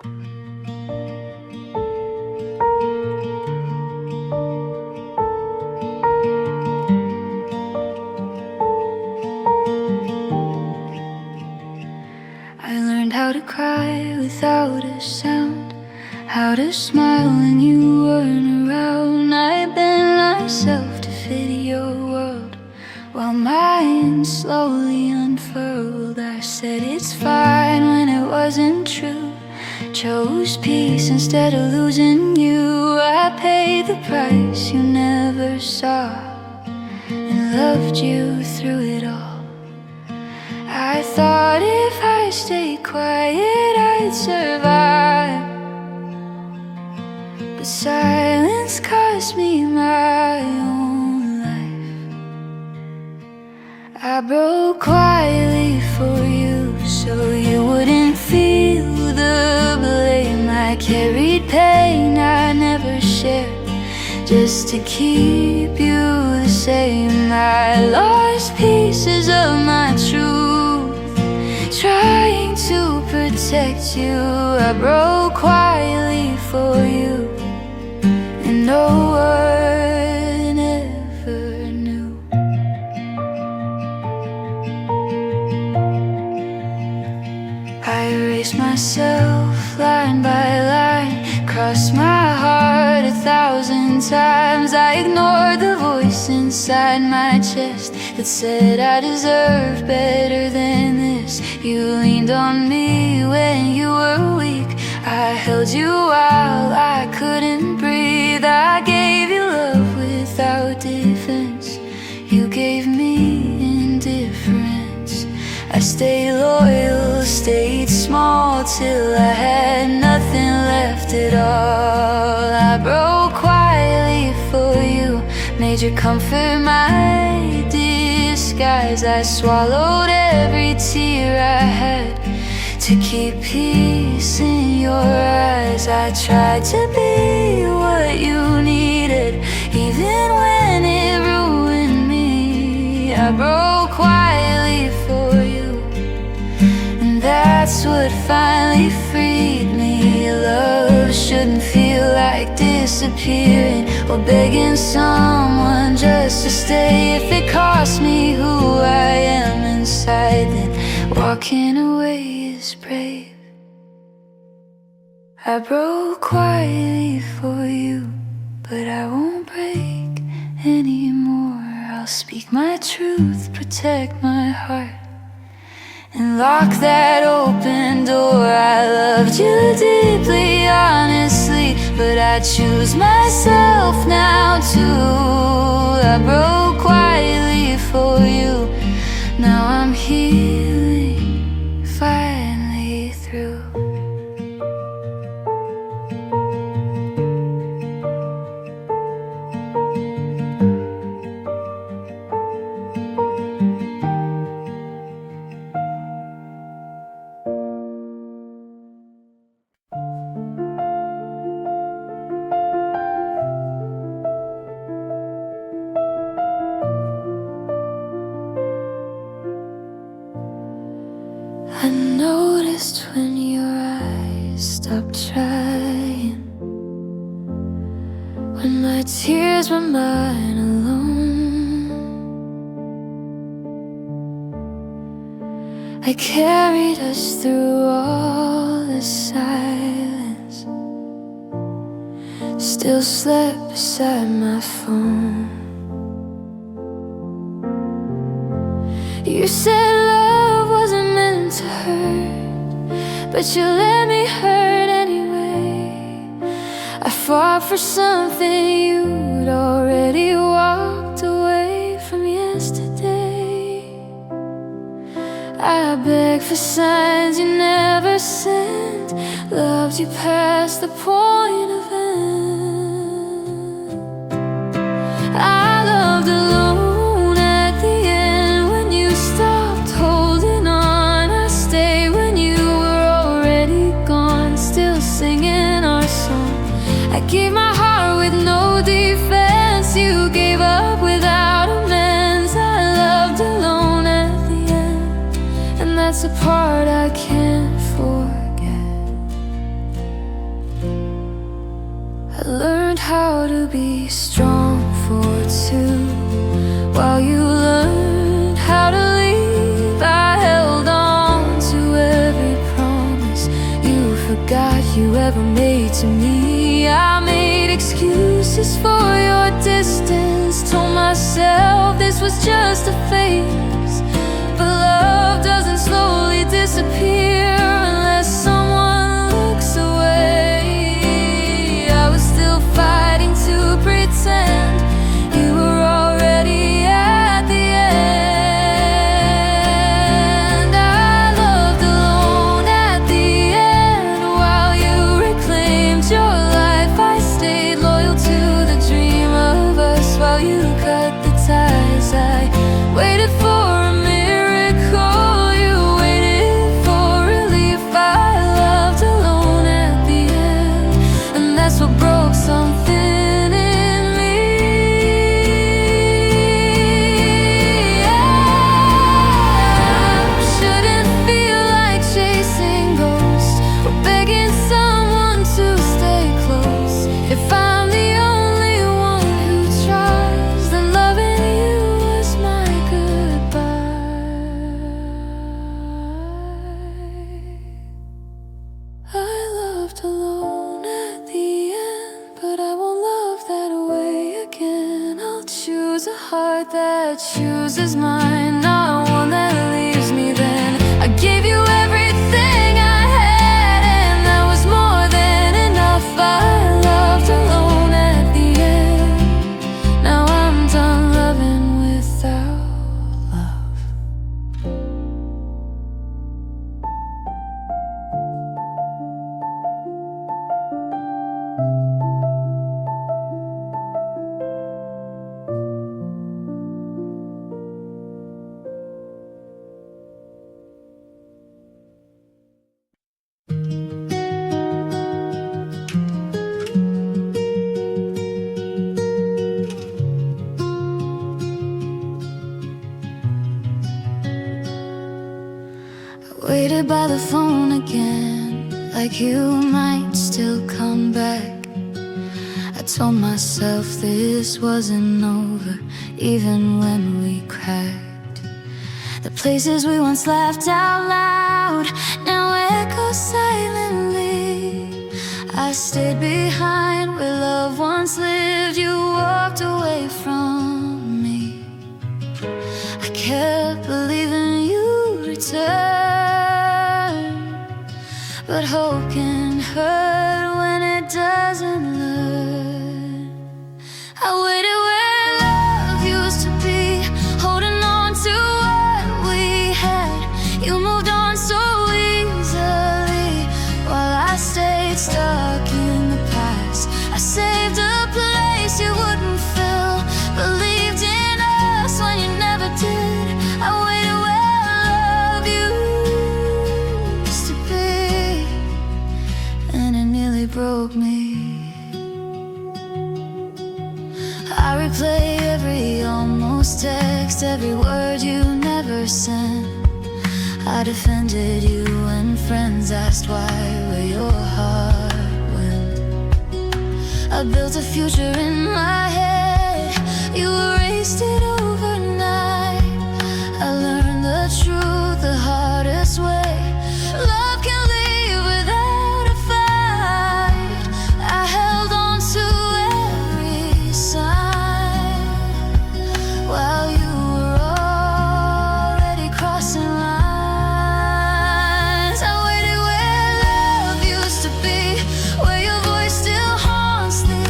I learned how to cry without a sound, how to smile when you weren't around. I bent myself to fit your world while mine slowly unfurled. I said it's fine when it wasn't true, chose peace instead of losing you. I paid the price you never saw and loved you through it all. I thought if I stayed quiet I'd survive, but silence cost me my own life. I broke quietly for you so you wouldn't feel the blame. I carried pain I never shared just to keep you the same. I lost pieces of my truth trying to protect you. I broke quietly for you and no one ever knew. I erased myself line by line, crossed my heart 1,000 times. I ignored the voice inside my chest that said I deserved better than this. You leaned on me when you were weak, I held you while I couldn't breathe. I gave you love without defense, you gave me indifference. I stayed loyal, stayed small till I had nothing left at all. I broke quietly for you, made your comfort my disguise. I swallowed every tear I had to keep peace in your eyes. I tried to be what you needed even when it ruined me. I broke quietly for you, and that's what finally freed me. Love shouldn't feel like disappearing or begging someone just to stay. If it cost me who I am inside, then walking away is brave. I broke quietly for you, but I won't break anymore. I'll speak my truth, protect my heart, and lock that open door. I loved you deeply, honestly, but I choose myself now too. I broke quietly for you, now I'm healing, finally through. I noticed when your eyes stopped trying, when my tears were mine alone. I carried us through all the silence, still slept beside my phone. You said love wasn't meant to hurt, but you let me hurt anyway. I fought for something you'd already walked away from yesterday. I begged for signs you never sent, loved you past the point of end. I loved alone at the end when you stopped holding on. I stayed when you were already gone, still singing our song. I gave my heart with no defense, you gave up without amends. I loved alone at the end, and that's the part I can't forget. be strong for two. While you learned how to leave, I held on to every promise you forgot you ever made to me. I made excuses for your distance, told myself this was just a phase. But love doesn't slowly disappear unless someone looks away. I was still fighting to pretend you were already at the end. I loved alone at the end. While you reclaimed your life, I stayed loyal to the dream of us. While you cut the ties, I waited for a miracle. You waited for relief. I loved alone at the end, and that's what broke something in me. I shouldn't feel like chasing ghosts or begging someone to stay close. If I'm the only one who tries, then loving you was my goodbye. I loved alone at the end, but I won't love that way again. I'll choose a heart that chooses mine, not one that leaves me. Then I gave you everything I had, and that was more than enough. I loved alone at the end. Now I'm done loving without love. Waited by the phone again, like you might still come back. I told myself this wasn't over, even when we cracked. The places we once laughed out loud now echo silently. I stayed behind where love once lived. You walked away from me. I kept believing you'd return, but hope can hurt when it doesn't learn. I waited where love used to be, holding on to what we had. You moved on so easily, while I stayed stuck in the past. I saved a place you wouldn't fill, believed in us when you never did. I waited where love used to be, and it nearly broke me. I replay every almost text, every word you never sent. I defended you when friends asked why, where your heart went. I built a future in my head, you erased it overnight. I learned the truth the hardest way. Love can leave without a fight. I held on to every sign while you were already crossing lines. I waited where love used to be, where your voice still haunts the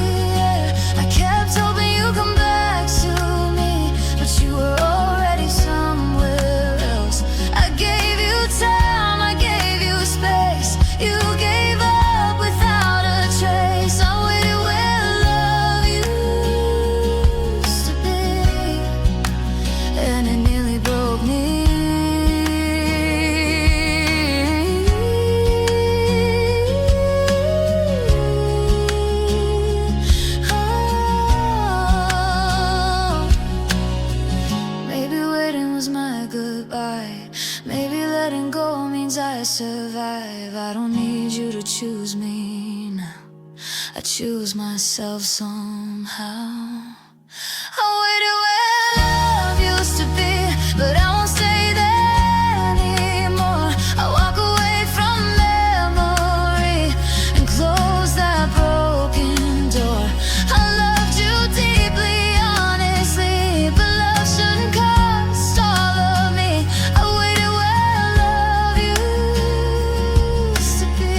air. I kept hoping you'd come back to me, but you were already somewhere else. I gave you time, I gave you space. You gave up without a trace. I waited where love used to be, and it nearly broke me. Oh, maybe waiting was my goodbye. Maybe letting go means I survive. I don't need you to choose me now. I choose myself somehow. I waited where love used to be, but I won't stay there anymore. I walk away from memory and close that broken door. I loved you deeply, honestly, but love shouldn't cost all of me. I waited where love used to be.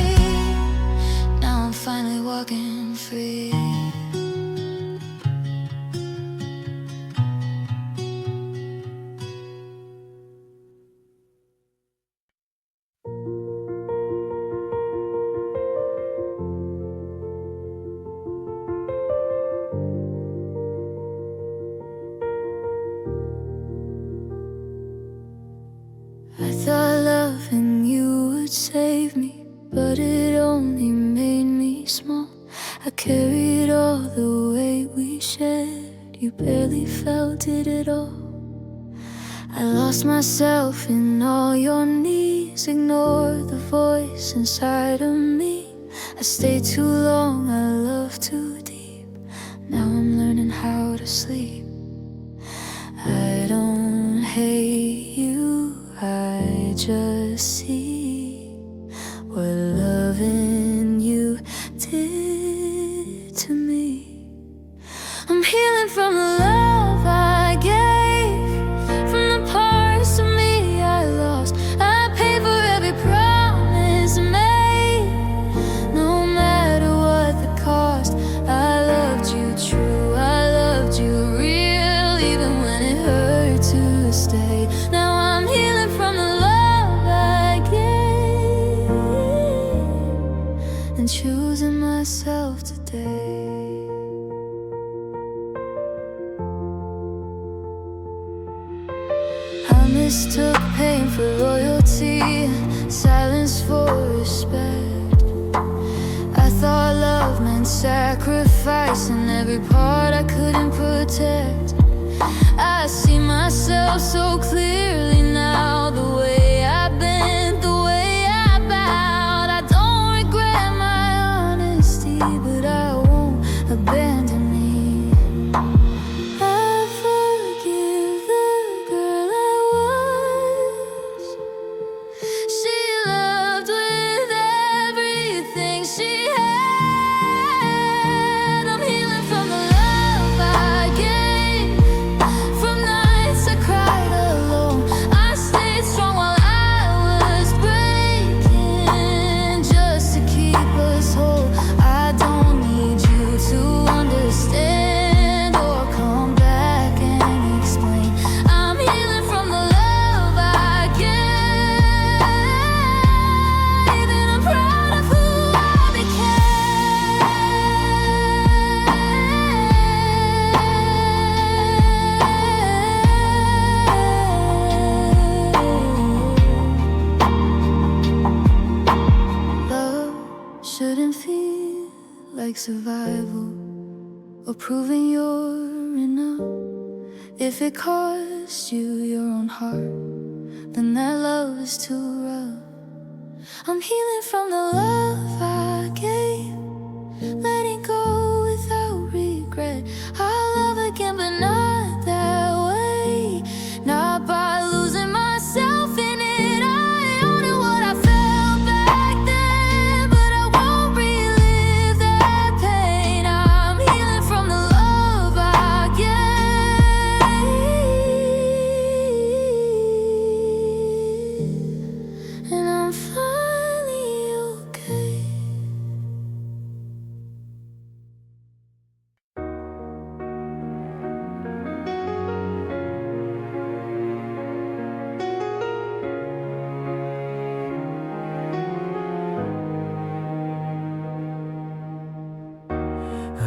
Now I'm finally walking free. I thought loving you would save me, but it only made me small. I carried all the weight we shared, you barely felt it at all. I lost myself in all your needs, ignored the voice inside of me. I stayed too long, I loved too deep. Now I'm learning how to sleep. I don't hate you, I just see what loving you did to me. I'm healing from the love I gave, from the parts of me I lost. I paid for every promise made, no matter what the cost. I loved you true, I loved you real, even when it hurt to stay. Now I'm healing from the love I gave and choosing myself today. I mistook pain for loyalty, silence for respect. I thought love meant sacrifice in every part I couldn't protect. I see myself so clearly now, the way I bent, the way I bowed. I don't regret my honesty, but I won't abandon me. I forgive the girl I was. She loved with everything she had. I'm healing from the love I gave, from nights I cried alone. I stayed strong while I was breaking, just to keep us whole. I don't need you to understand or come back and explain. I'm healing from the love I gave, and I'm proud of who I became. Love shouldn't feel like survival or proving you're enough. If it costs you your own heart, then that love is too rough. I'm healing from the love I gave, letting go without regret. I'll love again, but not that way, not by losing myself in it. I honor what I felt back then, but I won't relive that pain. I'm healing from the love I gave, and I'm finally okay.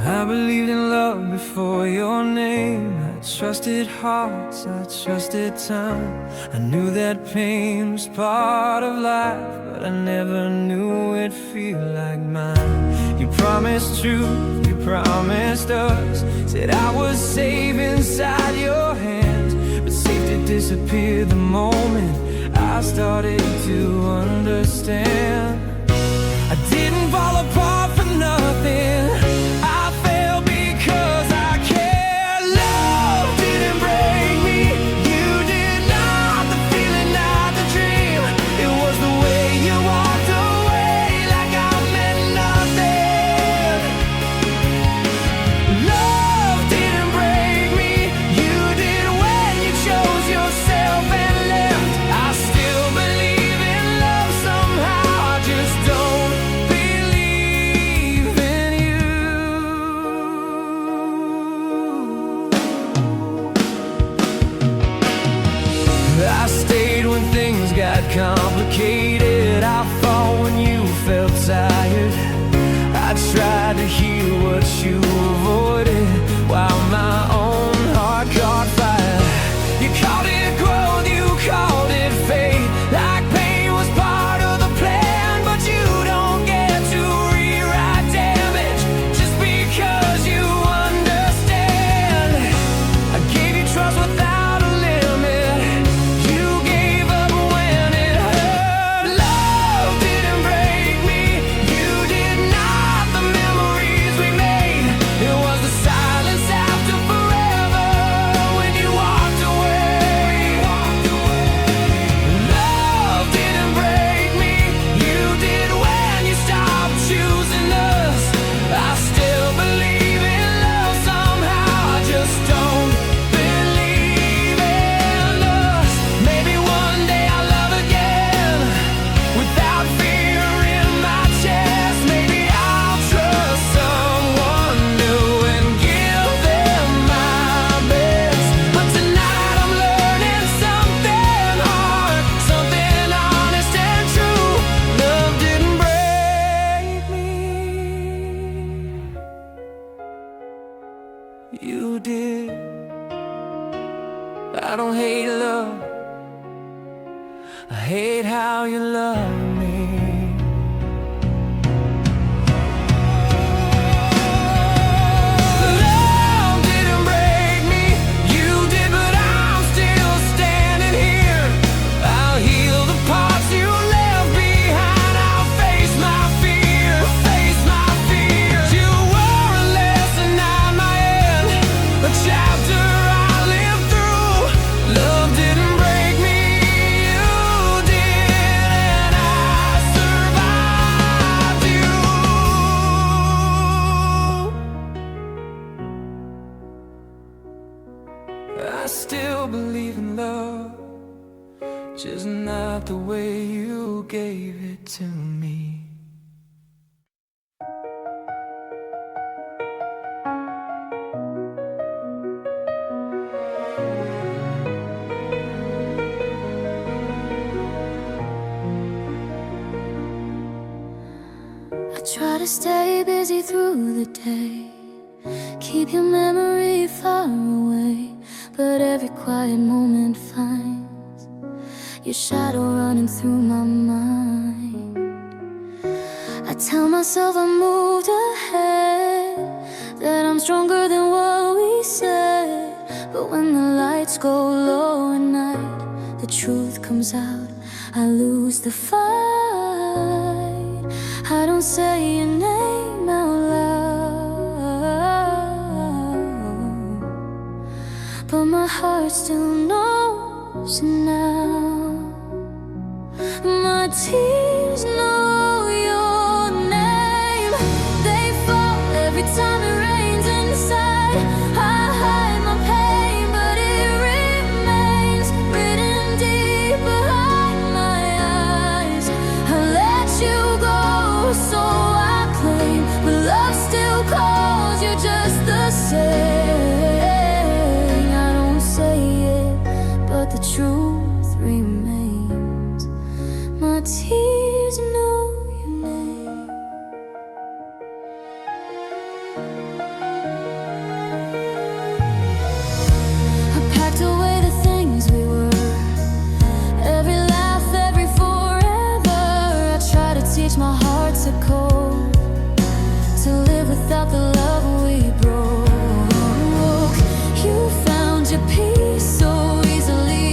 I believed in love before your name. I trusted hearts, I trusted time. I knew that pain was part of life, but I never knew it'd feel like mine. You promised truth, you promised us, said I was safe inside your hands, but safety disappeared the moment I started to understand. I didn't fall apart for nothing. just not the way you gave it to me. I try to stay busy through the day, keep your memory far away, but every quiet moment finds your shadow running through my mind. I tell myself I moved ahead, that I'm stronger than what we said, but when the lights go low at night, the truth comes out, I lose the fight. I don't say your name out loud, but my heart still knows it now. My tears know your name. They fall every time it rains inside. I hide my pain, but it remains written deep behind my eyes. I let you go, so I claim, but love still calls you just the same. I don't say it, but the truth remains. My tears know your name. I packed away the things we were, every laugh, every forever. I try to teach my heart to cope, to live without the love we broke. You found your peace so easily,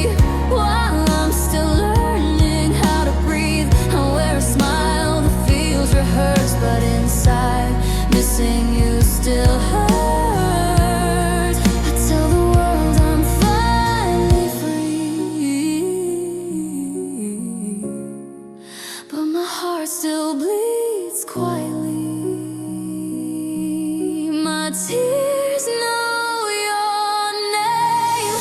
while I'm still learning how to breathe. I wear a smile that feels rehearsed, but inside, missing you still hurts. I tell the world I'm finally free, but my heart still bleeds quietly. My tears know your name.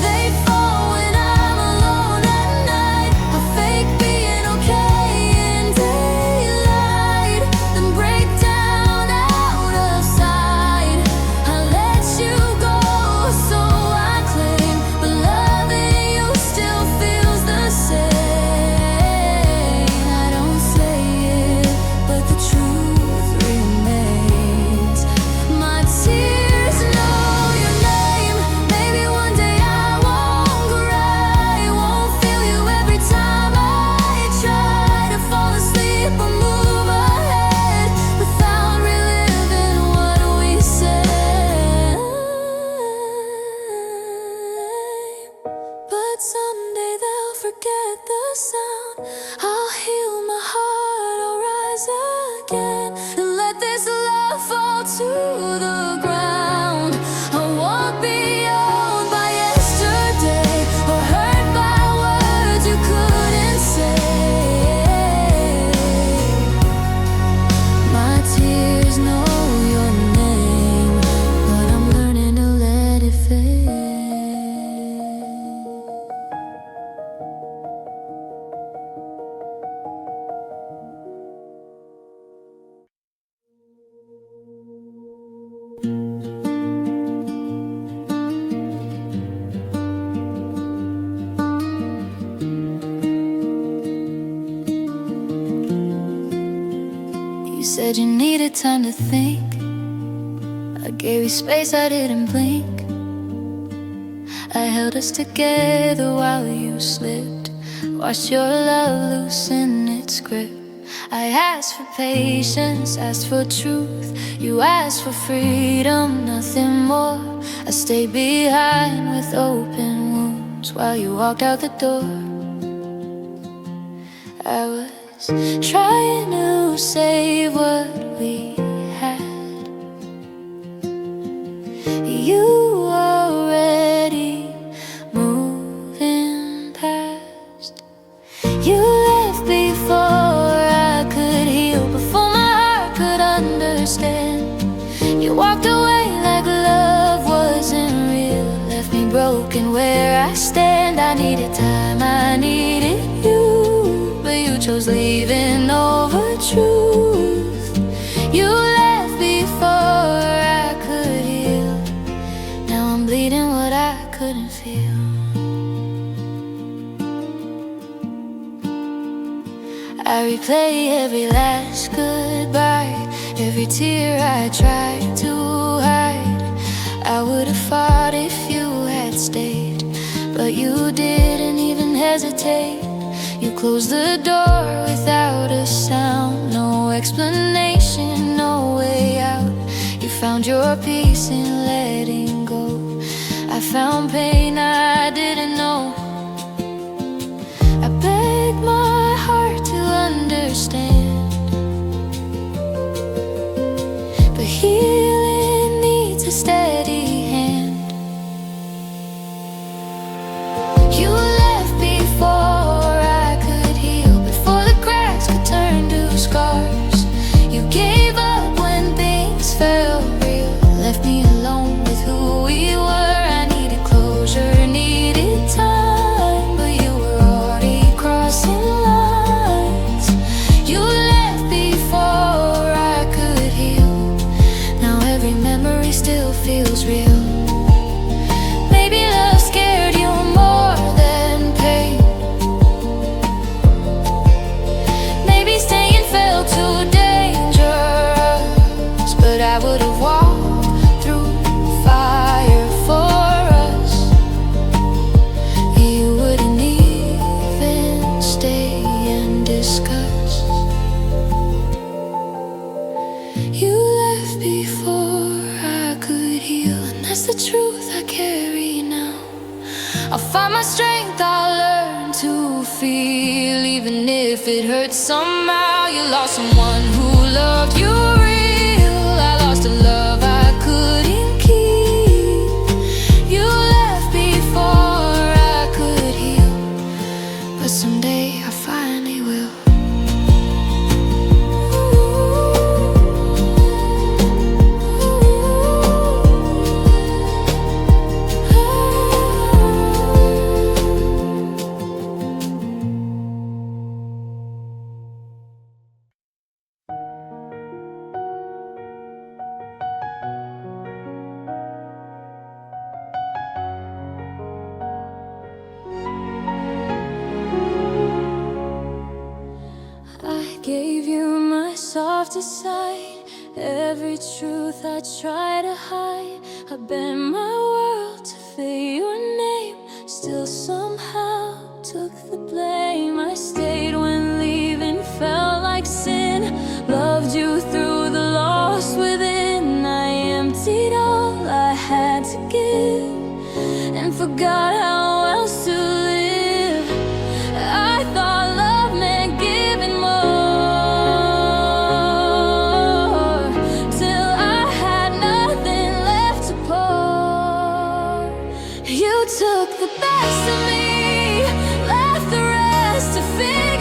They fall when I'm alone at night. I fake being okay in daylight, then break down out of sight. I let you go, so I claim, but loving you still feels the same. I don't say it, but the truth remains. My tears know your name. Maybe one day I won't cry, won't feel you every time I try to fall asleep or move ahead without reliving what we said. But someday they'll forget the sound. I'll heal my heart, I'll rise again, and let this love fall to the ground. I won't be owned by yesterday, or hurt by words you couldn't say. My tears know your name, but I'm learning to let it fade. You said you needed time to think. I gave you space, I didn't blink. I held us together while you slipped, watched your love loosen its grip. I asked for patience, asked for truth. You asked for freedom, nothing more. I stayed behind with open wounds while you walked out the door. I was trying to save what we had. You already moving past. You left before I could heal, before my heart could understand. You walked away like love wasn't real, left me broken where I stand. I needed time, I needed chose leaving over truth. You left before I could heal. Now I'm bleeding what I couldn't feel. I replay every last goodbye, every tear I tried to hide. I would have fought if you had stayed, but you didn't even hesitate. You closed the door without a sound, no explanation, no way out. You found your peace in letting go. I found pain I didn't know. I begged my heart to understand, but healing needs a steady hand. You left before I could heal, before the cracks could turn to scars. You gave up when things felt real, left me alone with who we were. I needed closure, needed time, but you were already crossing lines. You left before I could heal. Now every memory still feels real. Maybe love scared you more than pain. Maybe staying felt too dangerous, but I would have walked through fire for us. You wouldn't even stay and discuss. You left before I could heal, and that's the truth I carry now. I'll find my strength, I'll learn to feel, even if it hurts somehow. You lost someone who loved you real. I lost a love I couldn't keep. You left before I could heal, but someday I finally will. I gave you my softest side, every truth I try to hide. I bent my world to fit your name, still somehow took the blame. I stayed when leaving felt like sin, loved you through the loss within. I emptied all I had to give and forgot how else to live. I thought love meant giving more, till I had nothing left to pour. You took the best of me, left the rest to figure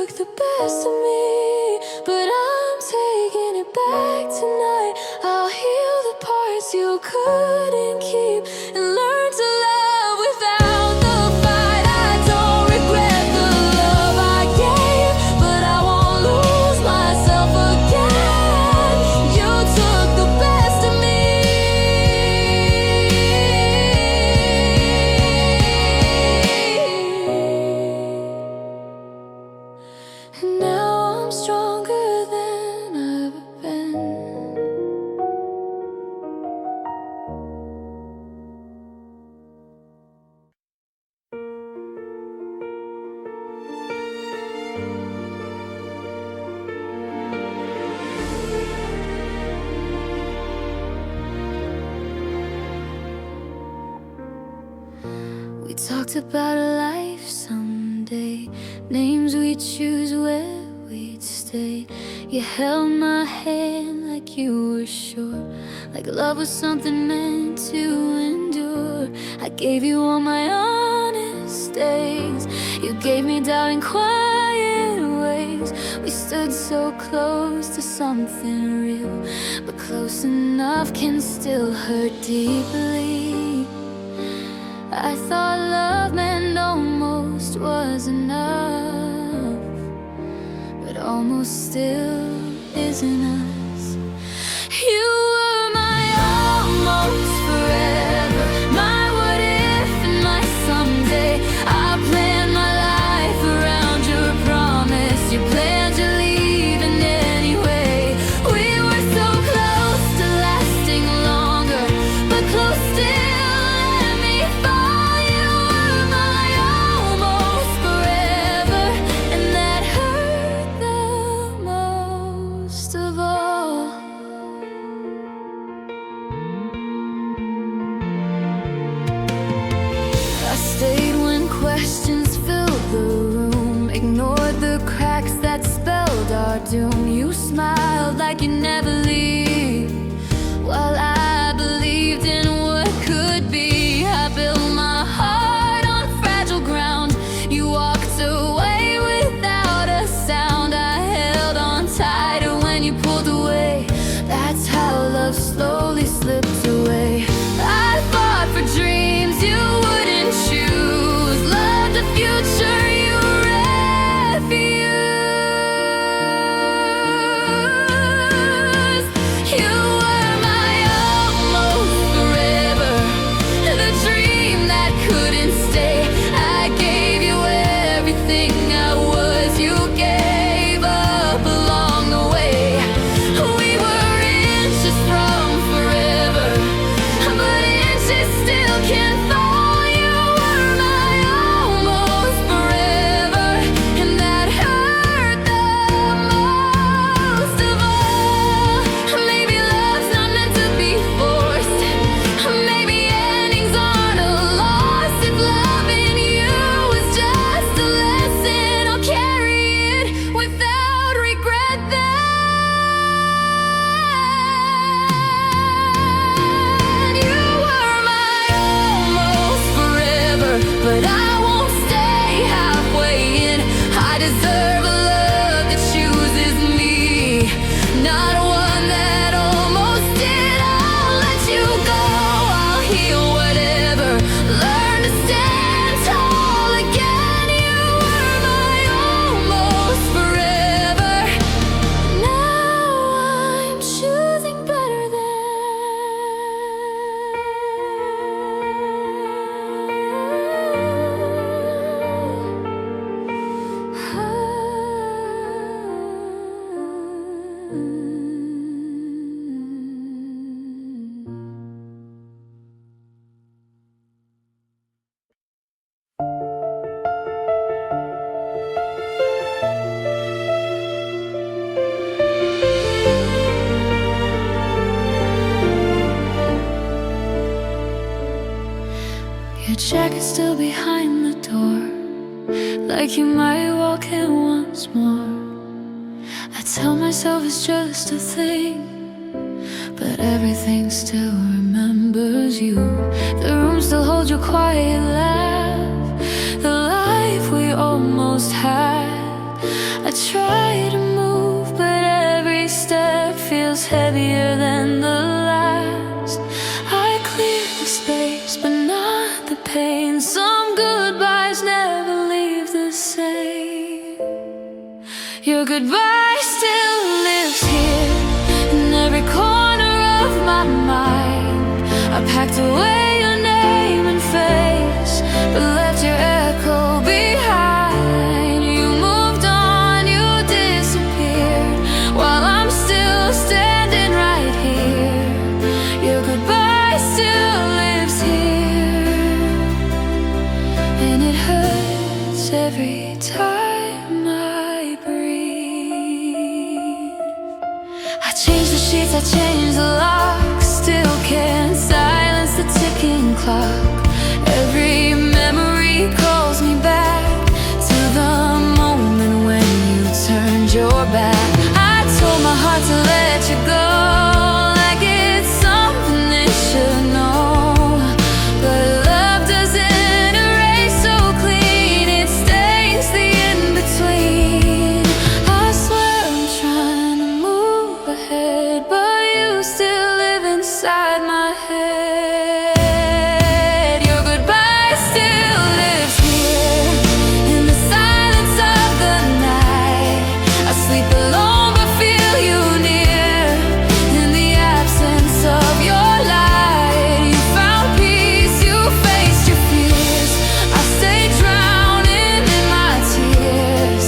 took the best of me, but I'm taking it back tonight. I'll heal the parts you couldn't keep and learn to love without the fight. I don't regret the love I gave, but I won't lose myself again. You took the best of me. And now I'm stronger than I've ever been. We talked about a life someday, names we'd choose, where we'd stay. You held my hand like you were sure, like love was something meant to endure. I gave you all my honest days, you gave me doubt in quiet ways. We stood so close to something real, but close enough can still hurt deeply. I thought love meant almost was enough, but almost still isn't us. You were my almost forever, my what if and my someday. I planned my life around your promise, you planned to leave in any way. We were so close to lasting longer, but close still. Stayed when questions filled the room, ignored the cracks that spelled our doom. You smiled like you never leave, while I believed in what could be. I built my heart on fragile ground. You walked away without a sound. I held on tighter when you pulled away. That's how love slowly slipped away. I fought for dreams you wouldn't choose, loved the future you refused. You were my almost forever, the dream that couldn't stay. I gave you everything I was, you gave up along the way. We were inches from forever, but inches still can't fall. You were my almost forever, and that hurt the most of all. Maybe love's not meant to be forced, maybe endings aren't a loss. If loving you was just a lesson, I'll carry it without regret then. You were my almost forever, but I won't stay halfway in. I deserve a love that chooses me, not one that almost did. I'll let you go, I'll heal whatever, learn to stand tall again. You were my almost forever, now I'm choosing better than. Your jacket's still behind the door, like you might walk in once more. I tell myself it's just a thing, but everything still remembers you. The room still holds your quiet laugh, the life we almost had. Your goodbye still lives here in every corner of my mind. I packed away your name and face, but left your echo behind. You moved on, you disappeared, while I'm still standing right here. Your goodbye still lives here, and it hurts every time I breathe. I changed the sheets, I changed the locks, still can't silence the ticking clock. Every memory calls me back to the moment when you turned your back. I told my heart to let you go, like it's something it should know. But love doesn't erase so clean, it stains the in-between. I swear I'm trying to move ahead, but you still live inside my head. Your goodbye still lives here in the silence of the night. I sleep alone but feel you near in the absence of your light. You found peace, you faced your fears, I stayed drowning in my tears.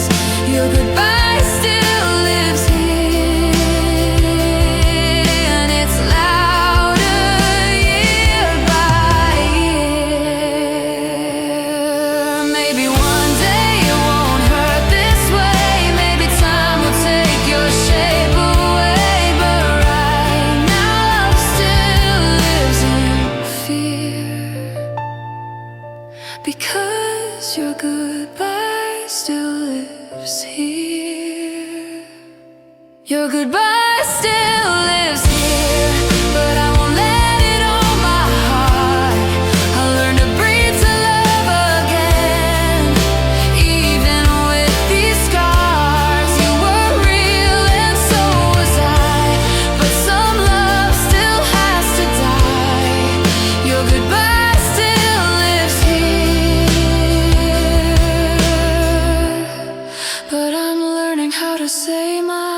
Your goodbye still lives here, and it's louder year by year. Maybe one day it won't hurt this way, maybe time will take your shape away, but right now love still lives in fear, because your goodbye still lives here. Your goodbye still lives here, but I won't let it on my heart. I learned to breathe to love again, even with these scars. You were real and so was I, but some love still has to die. Your goodbye still lives here, but I'm learning how to say my